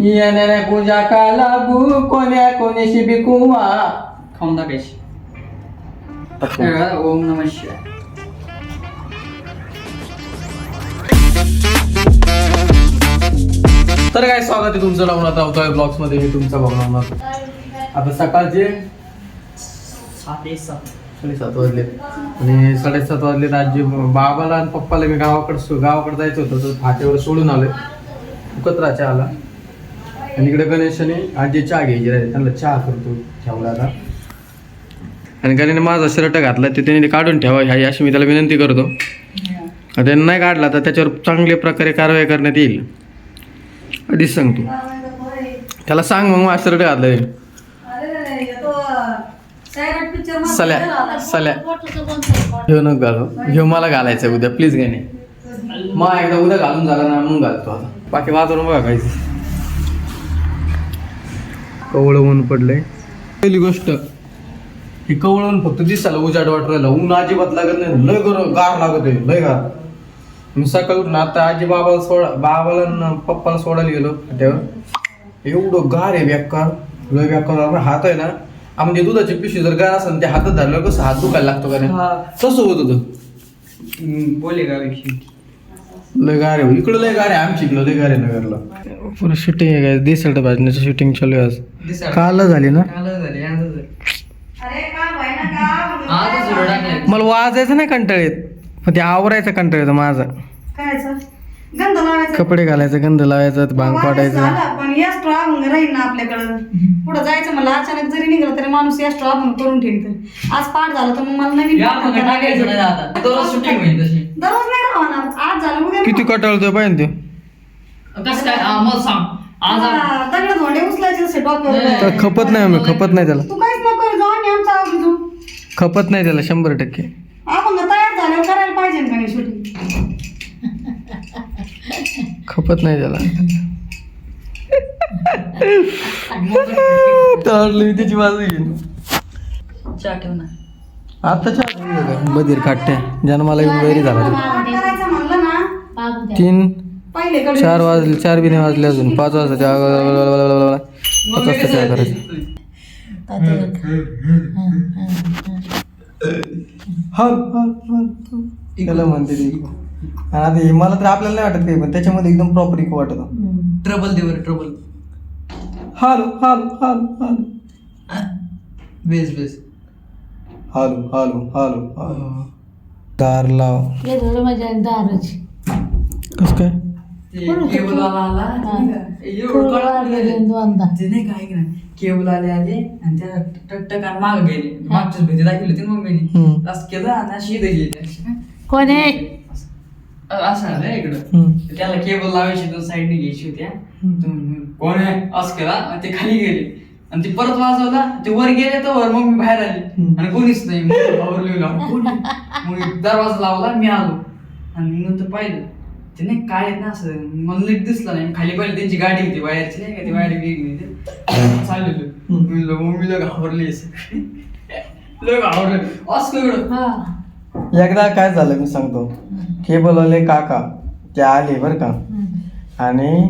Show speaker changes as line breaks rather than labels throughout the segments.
येणाऱ्या पूजा का लागू कोण्या कोणीशी बिकुवा खाऊन टाकायची. ओम नमः शिवाय. तर काय स्वागत आहे तुमचं नवनाथ अवतार ब्लॉग्स मध्ये. मी तुमचा भाऊ नवनाथ. आता सकाळचे 7:30 वाजले आणि 7:30 वाजले. आजी बाबाला आणि पप्पाला मी गावाकडे जायचं होतं तर फाट्यावर सोडून आलोय. कचरा आला आणि इकडे गणेश आणि आजी चहा घ्यायची राहिले. त्यांना चहा करतो ठेवला आता. आणि गणेशने माझा शर्ट घातला ते त्याने काढून ठेवा ह्या अशी मी त्याला विनंती करतो. त्याने नाही काढला तर त्याच्यावर चांगल्या प्रकारे कारवाई करण्यात येईल. आधीच सांगतो त्याला. सांग मग माझा शर्ट घातलाय सल्या घेऊ नको घालू. घेऊ मला घालायचं उद्या प्लीज. गाणे मग एकदा उद्या घालून झाला ना मग घालतो. आता बाकी वातावरण बघा काहीच. कवळ ऊन पडलंय. पहिली गोष्ट ही कवळ ऊन फक्त दिसायला उजाड वाटत राहिला. ऊन अजिबात लागत नाही. लय गार लागत आहे. लय गार. मी सकाळी उठून आता आजी बाबाला पप्पाला सोडायला गेलो फाट्यावर. एवढं गार आहे बेकार. लय बेकार. हात आहे ना म्हणजे दुधाची पिशवी जर गार असेल ते हातात धरलं कसं हात दुखायला लागतो का नाही तसं होत होतं. बोले गार लय गार आहे. इकडं लय गार आहे. आमची इकडं लय गार आहे नगरला. पुढे शूटिंग आहे काय. दिसड भाजण्याचं शूटिंग चालू आहे आज. काल झाली ना. मला वाजायचं नाही कंटाळ येत पण ते आवरायचं कंटाळ येतं माझा.
गंध लावायचा,
कपडे घालायचं, गंध लावायचा, भांग पाडायचं.
पण एक्स्ट्रा अभंग राहील ना आपल्याकडं. पुढे जायचं मला अचानक जरी निघालं तरी माणूस एक्स्ट्रा अभंग करून ठेवत. आज पाठ झालं तर मग मला नवीन दररोज नाही राहणार. आज झालं उद्या
किती कटाळतोय पाहिजे ते.
दगड धोंडे उचलायचे असे डोक्यावर.
खपत नाही. आम्ही खपत नाही त्याला.
तू काहीच नको जाऊ आणि आमचा आवडी जाऊ.
खपत नाही त्याला 100%.
आपण तयार झाल्यावर करायला पाहिजे का नाही शूटिंग.
खपत नाही त्याला. त्याची बाजू घेईन.
चहा ठेव ना.
आता चहा बधीर काटते जन्माला येऊन वैरी झाला.
करायचं म्हणलं ना
3
पहिले
4 वाजले. 4 बी नाही वाजले अजून. 5 वाजता चहा 5 वाजता चहा करायचं. त्याला म्हणते ती. आता हे मला तर आपल्याला नाही वाटत काही पण त्याच्यामध्ये एकदम प्रॉपर इको वाटत.
ट्रबल दे बरं. ट्रबल
हालू हालू हालू हालू
बेस बेस
हालू हालू हालू हालू. दार लाव. कस काय
केबल आला ते नाही काय की नाही. केबल आले आणि त्या टक माग गेले. मागच्याच भीती दाखवली होती मम्मीने. असं केलं आणि अशी इथं गेली.
कोण आहे
असं आलं इकडं. त्याला केबल लावायची 2 साईडने घ्यायची होत्या. कोण आहे असं केला आणि ते खाली गेले आणि ते परत वाजवला. ते वर गेले तर वर मग मी बाहेर आली आणि कोणीच नाही. मग दरवाजा लावला. मी आलो आणि नंतर पाहिलं ते नाही काय ना असं मला नीट दिसलं नाही. खाली पाहिलं त्यांची गाडी होती बाहेरची नाही का. ती बाहेर वेगळी चाललेलो. मम्मीला घाबरली लय घाबरलं असं एवढं.
एकदा काय झालं मी सांगतो. केबलवाले काका ते आले बरं का आणि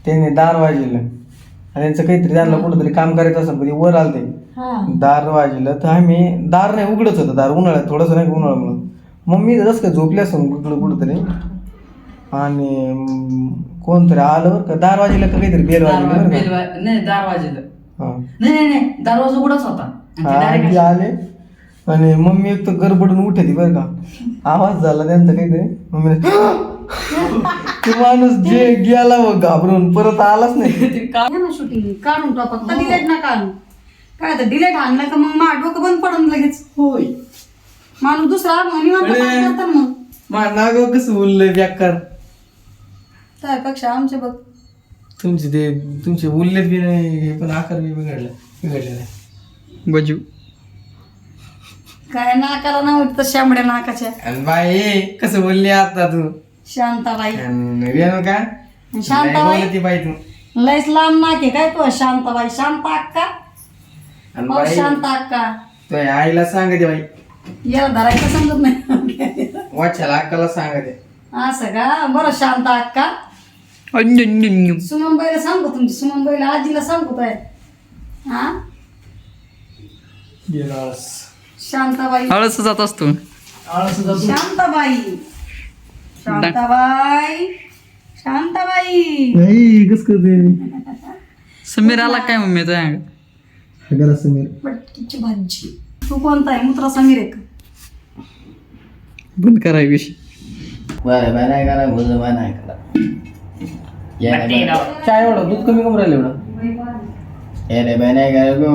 त्यांनी दार वाजलं आणि त्यांचं काहीतरी त्यांना कुठंतरी काम करायचं असं कधी वर आलं ते. दार वाजलं तर आम्ही दार नाही उघडच होतं. दार उन्हाळ्यात थोडंसं नाही उन्हाळा म्हणून मग मी जसं काय झोपले असं कुठंतरी आणि कोणतरी आलं बरं का. दार वाजलं का काहीतरी बेल वाजलं
नाही. दार वाजलं नाही. दरवाजा उघडाच होता.
ते आले आणि मम्मी एक तर गडबडून उठली बरं का. आवाज झाला त्यांचा काहीतरी. मम्मी ते माणूस जे गेला मग घाबरून परत आलाच नाही.
शूटिंग काढून टाक फक्त. डिलेट ना काढून काय तर डिलेट आणलं का मग मा डोकं बंद पडून लगेच.
होय
माणूस दुसरा करतात मग.
नागाव कसं बोललंय बेकार.
त्यापेक्षा आमचे बघ
तुमचे उल्लेख बी नाही पण आकार बी बिघडले नाही. बजू
काय नाकाला ना उठत शांबड्या नाकाच्या.
आणि बाई कसं बोलली आता तू.
शांताबाई
का
शांताबाई
ती बाई तू
लयच लांब नाके काय तू. शांताबाई शांत अक्का शांत अक्का.
तो आईला सांगते बाई.
याला धरायचं समजत नाही.
वाच्याला अक्काला सांगते.
असं का. बरं शांत अक्का सुमनबाईला सांगू तुमची सुमनबाईला आजीला सांगू काय हा शांताबाई
आळस जात असतो
शांताबाई शांताबाई शांताबाई
नाही कस करते
समीर आला काय मम्मी तो
करा समीर
बटकीची भाजी तू कोणता आहे मुत्रा समीर एक
बंद कराय विषय
बरं बरं नाही करा भुज बरं नाही करा
चाय एवढं दूध कमी कमी राहिलं एवढं
ये रे बरं नाही करा गो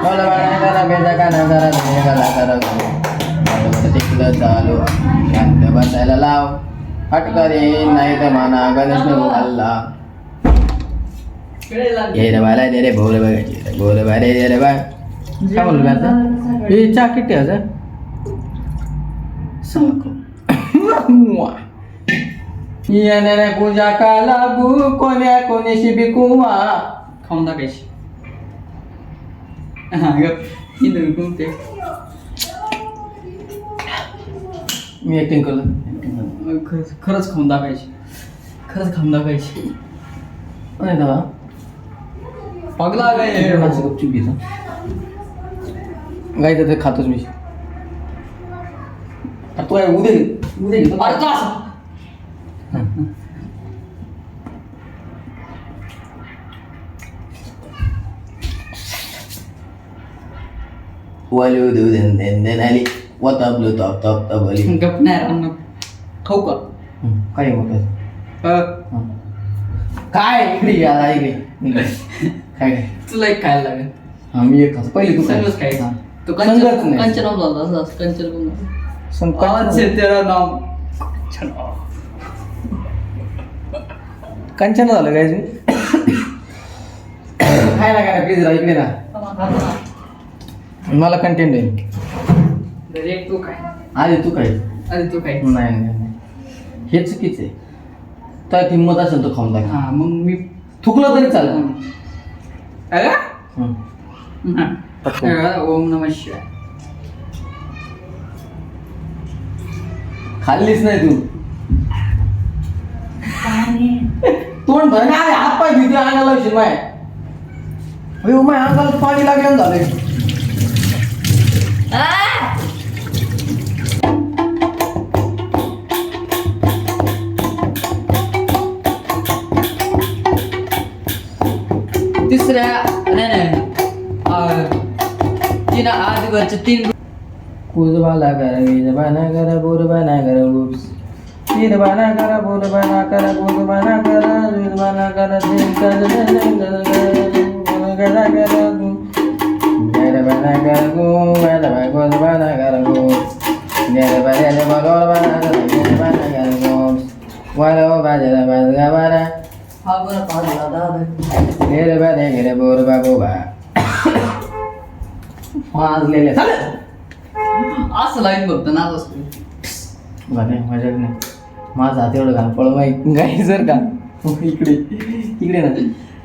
बोला बरं नाही करा बेजा का ना करा बेजा करा गो तिकडं चालू शांत बसायला लाव फटकरी नाही तर माना गणेश नको हल्ला ये रे बाला दे रे भोर बघायची भोर बारे दे रे बा
काय म्हणलं मी आता हे चहा किती आज येणाऱ्या पूजा का लागू कोण्या कोणीशी बिकुवा
खाऊन टाकायची हा गप ही दोन कोणते
मी ऍक्टिंग करतो
खरंच खाऊन टाकायची खरंच खाऊन टाकायची
नाही का
पगला काय
असं गपचूप घेतो गायचं ते खातोच मी तू आहे उद्या घेतो
अरे तो असं
वालू दूध den आली वताबलो तप तप तप आली
गप नाही राहणार खाऊ का
काय मग
काय इकडे आला इकडे काय काय
तुला एक खायला लागेल
हा मी एक खातो पहिले तू खा.
सगळंच खायचं तू
संगत नाही.
कंचन झाला असं कंचन
संकट
तेरा नाव
कंचन झालं काय खायला काय प्लीज राहा इकडे ना मला कंटेंट आहे
डायरेक्ट तू काय
आधी तू काय
अरे तू काय
नाही नाही नाही. हे चुकीचं आहे तर किंमत असेल तर खाऊन टाक
हा मग मी
थुकलं तरी चालेल
अरे
हं.
ओम नमः शिवाय
खाल्लीच नाही तू तोंड भर ना हात पाय भीती अंगाला लावशील माय अयो माय अंगाला पाणी लागल्यानं झालंय
तिसऱ्या नाही तीन आधीवरच्या तीन
कुजबाला करा वीजबाना करा बोरबाना करा गुप्स वीरबाना करा बोरबाना करा बोरबाना करा वीरबाना करा वीरबाना करा गो वीरबाना करा गो वीरबाना बोरबाना करा वीरबाना करा गो वाला बाजा बाजा बारा
हा बरं पाहिला दादा
वीरबाना करा बोरबा बोबा माजलेले चालेल
असं लाईन बघतो ना असतो
नाही माझ्या नाही माझा हात एवढं घाल पळ माहिती गाई जर का इकडे इकडे ना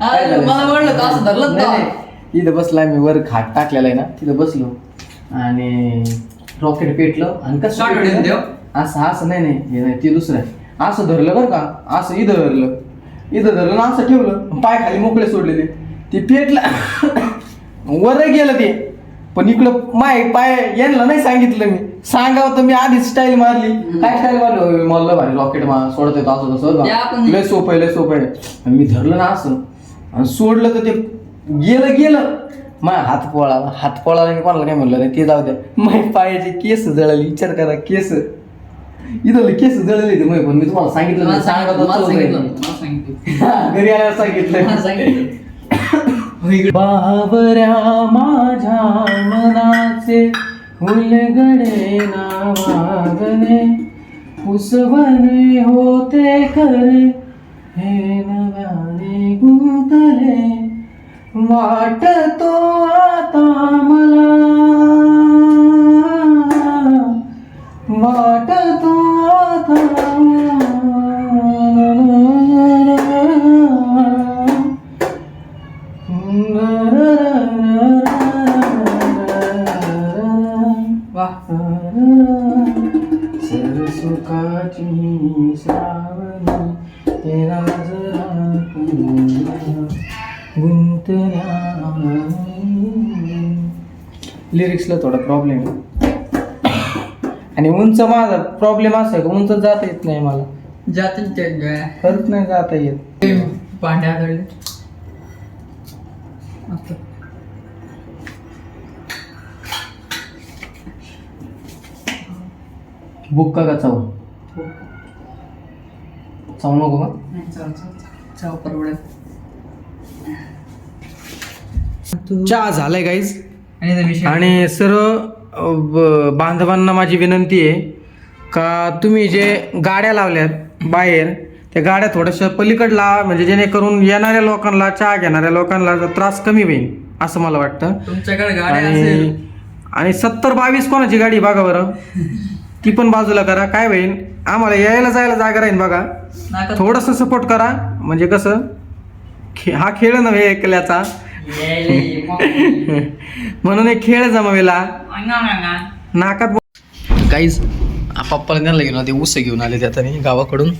काय झालं?
मला वाटलं का असं धरलं
नाही, नाही. इथं बसला मी वर खाट टाकलेला आहे ना तिथं बसलो आणि रॉकेट पेटलं आणि कसं
Shot
पेटलं?
होईल देव?
असं असं नाही नाही हे नाही ते दुसरं आहे असं धरलं बरं का असं इथं धरलं ना असं ठेवलं पाय खाली मोकळे सोडलेले ते पेटलं वर गेलं ते पण इकडं माय पाय यांना नाही सांगितलं मी सांगावं तर मी आधीच स्टाईल मारली काय स्टाईल मारली मला भारी रॉकेट सोडत येतो असं
ते आपण-
तसं लय सोपं आहे आणि मी धरलं ना असं आणि सोडलं तर ते गेलं माझ्या हात पळाला मी कोणाला काय म्हणलं नाही ते जाऊ द्या माझ्या पायाचे केस जळाले विचार करा केस इथं केस जळले ते पण मी तुम्हाला सांगितलं नाही, सांगत होतो. हा, घरी आल्यावर सांगितलं बाबऱ्या माझ्या मनाचे उलगडे नावागणे उसवणे होते खरे हे नव्याने गुंतले वाटतो आता मला वाटतो आता सरसुकाची श्रावणी तेरा लिरिक्सला थोडा प्रॉब्लेम आहे. आणि उंच माझा प्रॉब्लेम असा आहे का उंच जाता येत नाही मला.
जातील ते
खरंच नाही जाता येत.
पांड्या आढळले असं.
बुक्का का चाव चाव नको का.
नाही, चाल चाल चाव परवडत.
चहा झालाय गाईज.
आणि ते विषय
आणि सर्व बांधवांना माझी विनंती आहे का तुम्ही जे गाड्या लावल्यात बाहेर त्या गाड्या थोड्याशा पलीकडला म्हणजे जेणेकरून येणाऱ्या लोकांना चहा घेणाऱ्या लोकांना त्रास कमी होईल असं मला वाटतं.
तुमच्याकडे गाडी असेल
आणि 70-22 कोणाची गाडी बघा बरं ती पण बाजूला करा. काय होईल आम्हाला यायला जायला जागा राहील बघा.
नाका
थोडंसं सपोर्ट करा म्हणजे कसं हा खेळ नव्हे एकल्याचा
यायले मग.
म्हणून एक खेळ जमावेला नाकात. काहीच पप्पाला त्यांना घेऊन ते ऊस घेऊन आले त्यात आणि गावाकडून.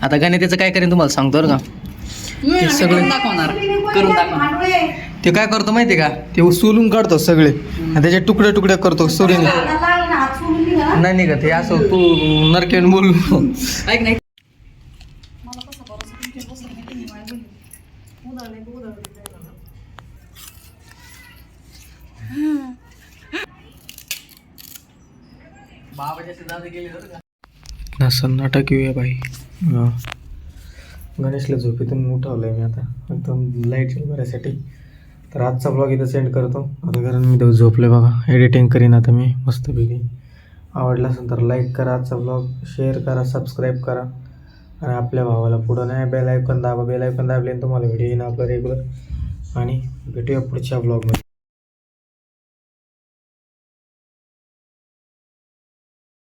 आता गाणे त्याचं काय करेन तुम्हाला सांगतो बरं का. ते सगळे
दाखवणार करून दाखवणार.
ते काय करतो माहिती का ते सोलून काढतो सगळे आणि त्याचे तुकडे तुकडे करतो सोडून नाही निघत हे असं तू नरकेन बोलू.
ऐक नाही
ना सन्नाटक येऊया बाई. गणेशला झोपेतून उठवलंय मी आता एकदम लाईट बऱ्यासाठी. तर आजचा ब्लॉग इथं सेंड करतो आता कारण मी तेव्हा झोपलोय बघा. एडिटिंग करीन आता मी मस्तपैकी. आवडला असेल तर लाईक करा आजचा ब्लॉग, शेअर करा, सबस्क्राईब करा आणि आपल्या भावाला पुढं नाही बेल आयकॉन दाबा. बेल आयकॉन दाबले तुम्हाला व्हिडिओ येईन आपला रेग्युलर. आणि भेटूया पुढच्या ब्लॉगमध्ये.